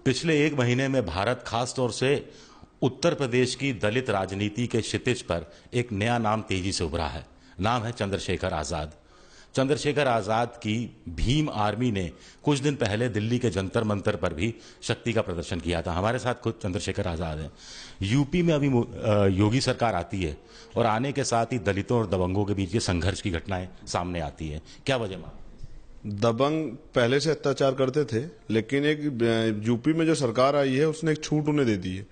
पिछले एक महीने में भारत खास तौर से उत्तर प्रदेश की दलित राजनीति के क्षितिज पर एक नया नाम तेजी से उभरा है। नाम है चंद्रशेखर आजाद। चंद्रशेखर आजाद की भीम आर्मी ने कुछ दिन पहले दिल्ली के जंतर मंतर पर भी शक्ति का प्रदर्शन किया था। हमारे साथ खुद चंद्रशेखर आजाद हैं। यूपी में अभी योगी सरकार आती है और आने के साथ ही दलितों और दबंगों के बीच ये संघर्ष की घटनाएं सामने आती है। क्या वजह मानते हैं? दबंग पहले से अत्याचार करते थे, लेकिन एक यूपी में जो सरकार आई है उसने एक छूट उन्हें दे दी है,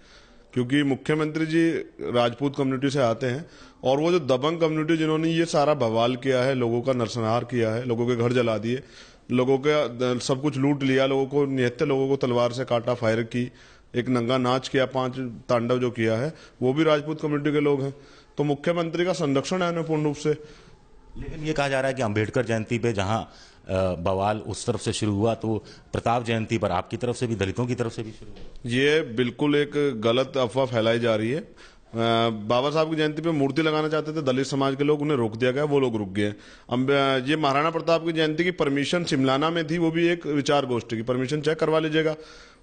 क्योंकि मुख्यमंत्री जी राजपूत कम्युनिटी से आते हैं। और वो जो दबंग कम्युनिटी जिन्होंने ये सारा बवाल किया है, लोगों का नरसंहार किया है, लोगों के घर जला दिए, लोगों के सब कुछ लूट लिया, लोगों को निहत्थे लोगों को तलवार से काटा, फायर की, एक नंगा नाच किया, 5 तांडव जो किया है, वो भी राजपूत कम्युनिटी के लोग हैं। तो मुख्यमंत्री का संरक्षण है उन्हें पूर्ण रूप से। लेकिन ये कहा जा रहा है कि अंबेडकर जयंती पे जहां बवाल उस तरफ से शुरू हुआ, तो प्रताप जयंती पर आपकी तरफ से भी, दलितों की तरफ से भी शुरू हुआ। ये बिल्कुल एक गलत अफवाह फैलाई जा रही है। बाबा साहब की जयंती पे मूर्ति लगाना चाहते थे दलित समाज के लोग, उन्हें रोक दिया गया, वो लोग रुक गए। ये महाराणा प्रताप की जयंती की परमिशन शिमलाना में थी, वो भी एक विचार गोष्ठी की परमिशन चेक करवा लीजिएगा।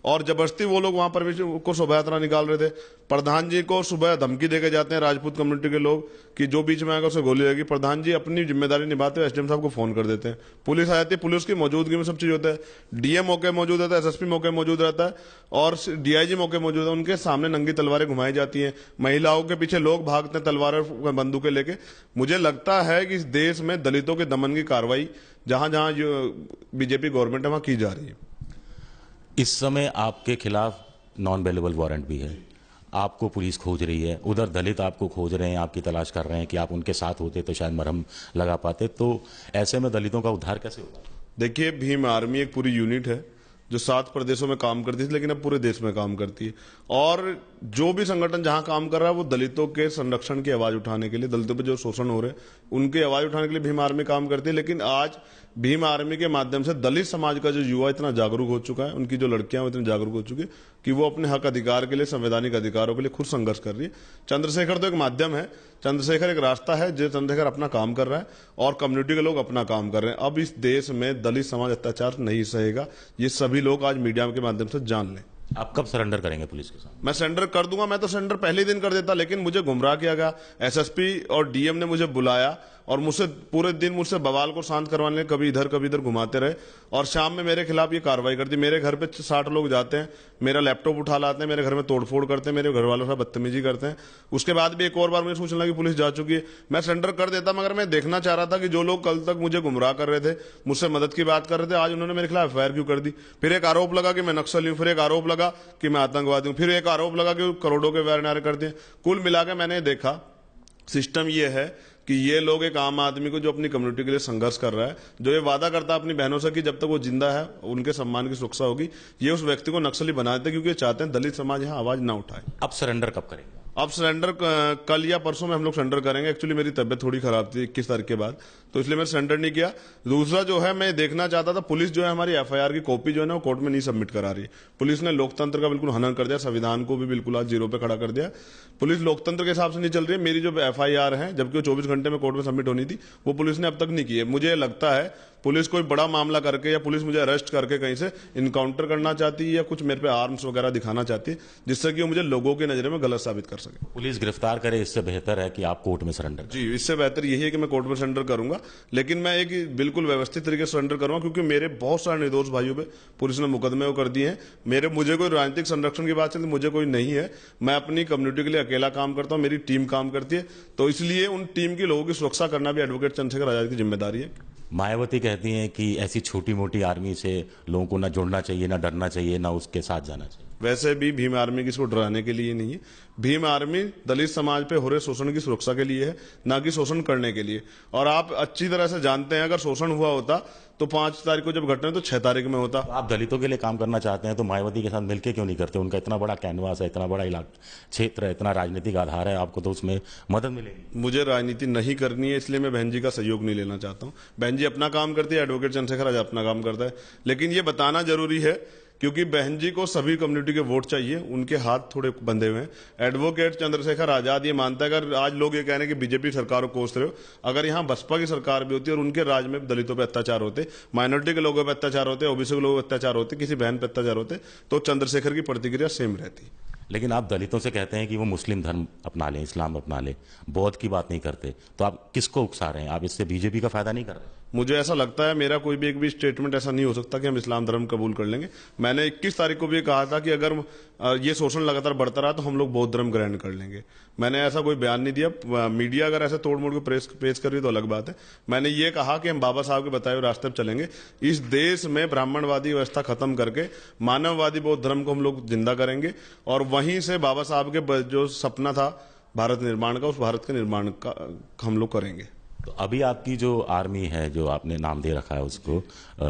और जबरदस्ती वो लोग वहां परमिशन को शोभा यात्रा निकाल रहे थे। प्रधान जी को सुबह धमकी देके जाते हैं राजपूत कम्युनिटी के लोग कि जो बीच में आएगा उसे गोली लगेगी। प्रधान जी अपनी जिम्मेदारी निभाते हुए एसडीएम साहब को फोन कर देते हैं, पुलिस आ जाती है, पुलिस की मौजूदगी में सब चीज होता है। डीएम मौके मौजूद रहता है, एसएसपी मौके मौजूद रहता है और डीआईजी मौके मौजूद है। उनके सामने नंगी तलवारें घुमाई जाती हैं, महिलाओं के पीछे लोग भागते हैं तलवारें बंदूकें लेके। मुझे लगता है कि इस देश में दलितों के दमन की कार्रवाई जहां जहां बीजेपी गवर्नमेंट है वहां की जा रही है। इस समय आपके खिलाफ नॉन बेलेबल वारंट भी है, आपको पुलिस खोज रही है, उधर दलित आपको खोज रहे हैं, आपकी तलाश कर रहे हैं कि आप उनके साथ होते तो शायद मरहम लगा पाते। तो ऐसे में दलितों का उद्धार कैसे होगा? देखिए, भीम आर्मी एक पूरी यूनिट है जो 7 प्रदेशों में काम करती थी, लेकिन अब पूरे देश में काम करती है। और जो भी संगठन जहां काम कर रहा है वो दलितों के संरक्षण की आवाज उठाने के लिए, दलितों पे जो शोषण हो रहे हैं उनकी आवाज उठाने के लिए भीम आर्मी काम करती है। लेकिन आज भीम आर्मी के माध्यम से दलित समाज का जो युवा इतना जागरूक हो चुका है, उनकी जो लड़कियां इतनी जागरूक हो चुकी है कि वो अपने हक अधिकार के लिए, संवैधानिक अधिकारों के लिए खुद संघर्ष कर रही है। चंद्रशेखर तो एक माध्यम है, चंद्रशेखर एक रास्ता है, जो चंद्रशेखर अपना काम कर रहा है और कम्युनिटी के लोग अपना काम कर रहे हैं। अब इस देश में दलित समाज अत्याचार नहीं सहेगा, ये सभी लोग आज मीडिया के माध्यम से जान लें। आप कब सरेंडर करेंगे पुलिस के साथ? मैं सरेंडर कर दूंगा, मैं तो सरेंडर पहले ही दिन कर देता, लेकिन मुझे गुमराह किया गया। एसएसपी और डीएम ने मुझे बुलाया और मुझसे पूरे दिन मुझसे बवाल को शांत करवाने कभी इधर घुमाते रहे और शाम में मेरे खिलाफ ये कार्रवाई कर दी। मेरे घर पे 60 लोग जाते हैं, मेरा लैपटॉप उठा लाते हैं, मेरे घर में तोड़फोड़ करते हैं, मेरे घर वालों से बदतमीजी करते हैं। उसके बाद भी एक और बार मुझे सूचना लगी पुलिस जा चुकी है, मैं सरेंडर कर देता, मगर मैं देखना चाह रहा था कि जो लोग कल तक मुझे गुमराह कर रहे थे, मुझसे मदद की बात कर रहे थे, आज उन्होंने मेरे खिलाफ एफआईआर क्यों कर दी। फिर एक आरोप लगा कि मैं नक्सली हूं, फिर एक आरोप लगा कि मैं आतंकवादी हूं, फिर एक आरोप लगा कि करोड़ों के वार नारे कर दिए। कुल मिलाकर मैंने देखा सिस्टम ये है कि ये लोग एक आम आदमी को जो अपनी कम्युनिटी के लिए संघर्ष कर रहा है, जो ये वादा करता है अपनी बहनों से कि जब तक वो जिंदा है उनके सम्मान की सुरक्षा होगी, ये उस व्यक्ति को नक्सली बना देते, क्योंकि चाहते हैं दलित समाज यहाँ आवाज ना उठाए। अब सरेंडर कब करेंगे? अब सरेंडर कल या परसों में हम लोग सरेंडर करेंगे। एक्चुअली मेरी तबियत थोड़ी खराब थी 21 तारीख के बाद, तो इसलिए मैंने सरेंडर नहीं किया। दूसरा जो है, मैं देखना चाहता था, पुलिस जो है हमारी एफआईआर की कॉपी जो है ना वो कोर्ट में नहीं सबमिट करा रही है। पुलिस ने लोकतंत्र का बिल्कुल हनन कर दिया, संविधान को भी बिल्कुल आज जीरो पे खड़ा कर दिया। पुलिस लोकतंत्र के हिसाब से नहीं चल रही है। मेरी जो एफआईआर है, जबकि वो 24 घंटे में कोर्ट में सबमिट होनी थी, वो पुलिस ने अब तक नहीं की है। मुझे लगता है पुलिस कोई बड़ा मामला करके या पुलिस मुझे अरेस्ट करके कहीं से इनकाउंटर करना चाहती है या कुछ मेरे पे आर्म्स वगैरह दिखाना चाहती है, जिससे कि वो मुझे लोगों की नजर में गलत साबित कर सके। पुलिस गिरफ्तार करे इससे बेहतर है कि आप कोर्ट में सरेंडर? जी, इससे बेहतर यही है कि मैं कोर्ट में सरेंडर करूंगा, लेकिन मैं एक बिल्कुल व्यवस्थित तरीके से सरेंडर करूंगा, क्योंकि मेरे बहुत सारे निर्दोष भाइयों पे पुलिस ने मुकदमे वो कर दिए हैं। मुझे कोई राजनीतिक संरक्षण की बात चलती मुझे कोई नहीं है। मैं अपनी कम्युनिटी के लिए अकेला काम करता हूं, मेरी टीम काम करती है, तो इसलिए उन टीम के लोगों की सुरक्षा करना भी एडवोकेट चंद्रशेखर आजाद की जिम्मेदारी है। मायावती कहती हैं कि ऐसी छोटी मोटी आर्मी से लोगों को ना जुड़ना चाहिए, ना डरना चाहिए, ना उसके साथ जाना चाहिए। वैसे भी भीम आर्मी किसी को डराने के लिए नहीं है। भीम आर्मी दलित समाज पे हो रहे शोषण की सुरक्षा के लिए है, ना कि शोषण करने के लिए। और आप अच्छी तरह से जानते हैं, अगर शोषण हुआ होता तो 5 तारीख को जब घटना तो 6 तारीख में होता। तो आप दलितों के लिए काम करना चाहते हैं तो मायावती के साथ मिलकर क्यों नहीं करते? उनका इतना बड़ा कैनवास है, इतना बड़ा क्षेत्र है, इतना राजनीतिक आधार है, आपको तो उसमें मदद मिलेगी। मुझे राजनीति नहीं करनी है, इसलिए मैं बहन जी का सहयोग नहीं लेना चाहता हूं। बहन जी अपना काम करती है, एडवोकेट चंद्रशेखर आज अपना काम करता है। लेकिन ये बताना जरूरी है क्योंकि बहन जी को सभी कम्युनिटी के वोट चाहिए, उनके हाथ थोड़े बंधे हुए हैं। एडवोकेट चंद्रशेखर आजाद ये मानता है, अगर आज लोग ये कह रहे हैं कि बीजेपी सरकार को कोस रहे हो, अगर यहाँ बसपा की सरकार भी होती और उनके राज में दलितों पर अत्याचार होते, माइनॉरिटी के लोगों पर अत्याचार होते, ओबीसी के लोगों पर अत्याचार होते, किसी बहन पर अत्याचार होते, तो चंद्रशेखर की प्रतिक्रिया सेम रहती। लेकिन आप दलितों से कहते हैं कि वो मुस्लिम धर्म अपना लें, इस्लाम अपना लें, बौद्ध की बात नहीं करते, तो आप किसको उकसा रहे हैं? आप इससे बीजेपी का फायदा नहीं कर रहे? मुझे ऐसा लगता है, मेरा कोई भी एक भी स्टेटमेंट ऐसा नहीं हो सकता कि हम इस्लाम धर्म कबूल कर लेंगे। मैंने 21 तारीख को भी कहा था कि अगर ये शोषण लगातार बढ़ता रहा तो हम लोग बौद्ध धर्म ग्रहण कर लेंगे। मैंने ऐसा कोई बयान नहीं दिया। मीडिया अगर ऐसे तोड़ मोड़ के पेश कर रही तो अलग बात है। मैंने ये कहा कि हम बाबा साहब के बताए हुए रास्ते पर चलेंगे। इस देश में ब्राह्मणवादी व्यवस्था खत्म करके मानववादी बौद्ध धर्म को हम लोग जिंदा करेंगे, और वहीं से बाबा साहब के जो सपना था भारत निर्माण का, उस भारत के निर्माण का हम लोग करेंगे। तो अभी आपकी जो आर्मी है, जो आपने नाम दे रखा है उसको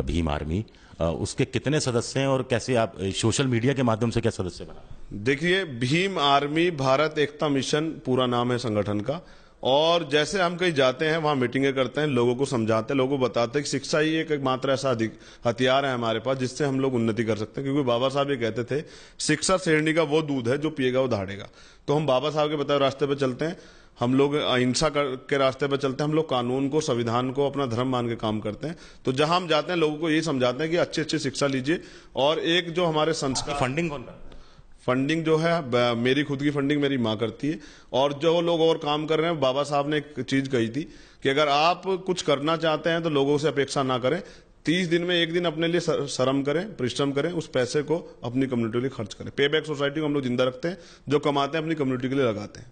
भीम आर्मी, उसके कितने सदस्य हैं और कैसे आप सोशल मीडिया के माध्यम से क्या सदस्य बना? देखिए, भीम आर्मी भारत एकता मिशन पूरा नाम है संगठन का। और जैसे हम कहीं जाते हैं, वहां मीटिंगें करते हैं, लोगों को समझाते हैं, लोगों को बताते हैं कि शिक्षा ही एक मात्र ऐसा हथियार है हमारे पास जिससे हम लोग उन्नति कर सकते हैं। क्योंकि बाबा साहब ये कहते थे, शिक्षा शेरनी का वो दूध है जो पिएगा वो दहाड़ेगा। तो हम बाबा साहब के बताए रास्ते पर चलते हैं, हम लोग अहिंसा के रास्ते पर चलते हैं, हम लोग कानून को, संविधान को अपना धर्म मान के काम करते हैं। तो जहां हम जाते हैं, लोगों को यही समझाते हैं कि अच्छी अच्छी शिक्षा लीजिए। और एक जो हमारे संस्कार, फंडिंग कौन करता है? फंडिंग जो है मेरी खुद की फंडिंग मेरी माँ करती है। और जो लोग और काम कर रहे हैं, बाबा साहब ने एक चीज कही थी कि अगर आप कुछ करना चाहते हैं तो लोगों से अपेक्षा ना करें, 30 दिन में एक दिन अपने लिए श्रम करें, परिश्रम करें, उस पैसे को अपनी कम्युनिटी के लिए खर्च करें। पे बैक सोसाइटी को हम लोग जिंदा रखते हैं, जो कमाते हैं अपनी कम्युनिटी के लिए लगाते हैं।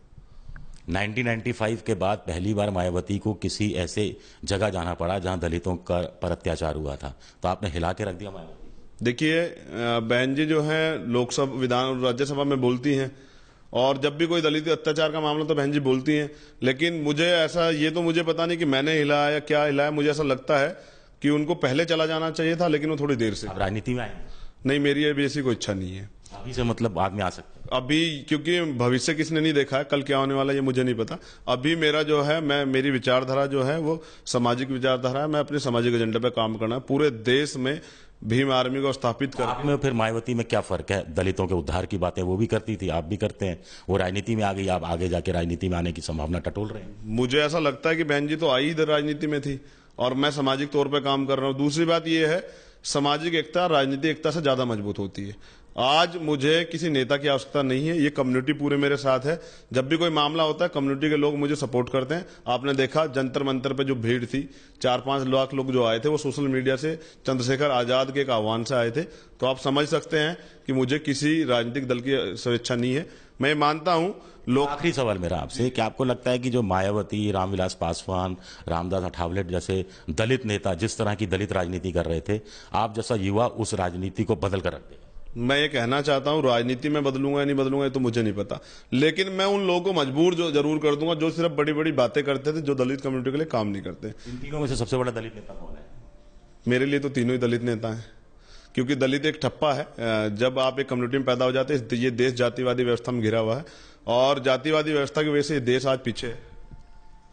1995 के बाद पहली बार मायावती को किसी ऐसे जगह जाना पड़ा जहां दलितों का पर अत्याचार हुआ था, तो आपने हिला के रख दिया मायावती। देखिए, बहन जी जो है लोकसभा, विधान, राज्यसभा में बोलती हैं, और जब भी कोई दलित अत्याचार का मामला तो बहन जी बोलती हैं। लेकिन मुझे ऐसा, ये तो मुझे पता नहीं कि मैंने हिलाया या क्या हिलाया। मुझे ऐसा लगता है कि उनको पहले चला जाना चाहिए था, लेकिन वो थोड़ी देर से। आप राजनीति में आए? नहीं, मेरी अभी ऐसी कोई इच्छा नहीं है। अभी से मतलब बाद में आ सकते? अभी, क्योंकि भविष्य किसने नहीं देखा है, कल क्या होने वाला है ये मुझे नहीं पता। अभी मेरा जो है, मेरी विचारधारा जो है वो सामाजिक विचारधारा है। मैं अपने सामाजिक एजेंडे पे काम करना है, पूरे देश में भीम आर्मी को स्थापित कर। आप में फिर मायावती में क्या फर्क है? दलितों के उद्धार की बातें वो भी करती थी, आप भी करते हैं। वो राजनीति में आ गई, आप आगे जाके राजनीति में आने की संभावना टटोल रहे हैं। मुझे ऐसा लगता है कि बहन जी तो आई इधर राजनीति में थी, और मैं सामाजिक तौर पर काम कर रहा हूँ। दूसरी बात यह है, सामाजिक एकता राजनीतिक एकता से ज्यादा मजबूत होती है। आज मुझे किसी नेता की आवश्यकता नहीं है, ये कम्युनिटी पूरे मेरे साथ है। जब भी कोई मामला होता है, कम्युनिटी के लोग मुझे सपोर्ट करते हैं। आपने देखा जंतर मंतर पे जो भीड़ थी, 4-5 लाख लोग जो आए थे, वो सोशल मीडिया से चंद्रशेखर आजाद के एक आह्वान से आए थे। तो आप समझ सकते हैं कि मुझे किसी राजनीतिक दल की स्वेच्छा नहीं है। मैं मानता हूं लोग। आखिरी सवाल मेरा आपसे, क्या आपको लगता है कि जो मायावती, रामविलास पासवान, रामदास अठावले जैसे दलित नेता जिस तरह की दलित राजनीति कर रहे थे, आप जैसा युवा उस राजनीति को बदल कर रख देगा? मैं ये कहना चाहता हूं, राजनीति में बदलूंगा या नहीं बदलूंगा ये तो मुझे नहीं पता, लेकिन मैं उन लोगों को मजबूर जरूर कर दूंगा जो सिर्फ बड़ी बड़ी बातें करते थे, जो दलित कम्युनिटी के लिए काम नहीं करते। इन तीनों में से सबसे बड़ा दलित नेता कौन है? मेरे लिए तो तीनों ही दलित नेता हैं, क्योंकि दलित एक ठप्पा है। जब आप एक कम्युनिटी में पैदा हो जाते हैं, ये देश जातिवादी व्यवस्था में घिरा हुआ है, और जातिवादी व्यवस्था की वजह से ये देश आज पीछे है।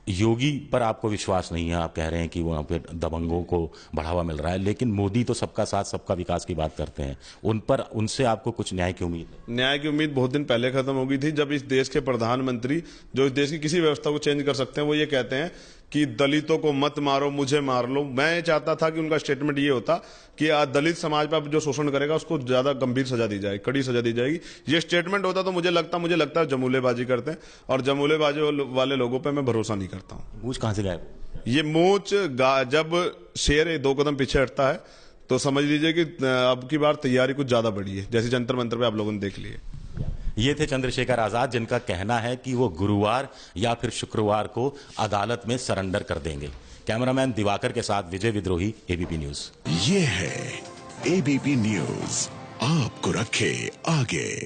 योगी पर आपको विश्वास नहीं है, आप कह रहे हैं कि वहां पे दबंगों को बढ़ावा मिल रहा है, लेकिन मोदी तो सबका साथ सबका विकास की बात करते हैं। उनसे आपको कुछ न्याय की उम्मीद है? न्याय की उम्मीद बहुत दिन पहले खत्म हो गई थी, जब इस देश के प्रधानमंत्री, जो इस देश की किसी व्यवस्था को चेंज कर सकते हैं, वो ये कहते हैं कि दलितों को मत मारो, मुझे मार लो। मैं चाहता था कि उनका स्टेटमेंट ये होता कि दलित समाज पर जो शोषण करेगा उसको ज्यादा गंभीर सजा दी जाएगी, कड़ी सजा दी जाएगी। ये स्टेटमेंट होता तो मुझे लगता है जमूलेबाजी करते हैं, और जमूलेबाजी वाले लोगों पे मैं भरोसा नहीं करता हूँ। मूंछ कहां से गायब? ये मूंछ जब शेर 2 कदम पीछे हटता है तो समझ लीजिए कि अब की बार तैयारी कुछ ज्यादा बढ़ी है, जैसे जंतर मंतर पे आप लोगों ने देख लिए। ये थे चंद्रशेखर आजाद, जिनका कहना है कि वो गुरुवार या फिर शुक्रवार को अदालत में सरेंडर कर देंगे। कैमरामैन दिवाकर के साथ विजय विद्रोही, एबीपी न्यूज। ये है एबीपी न्यूज, आपको रखे आगे।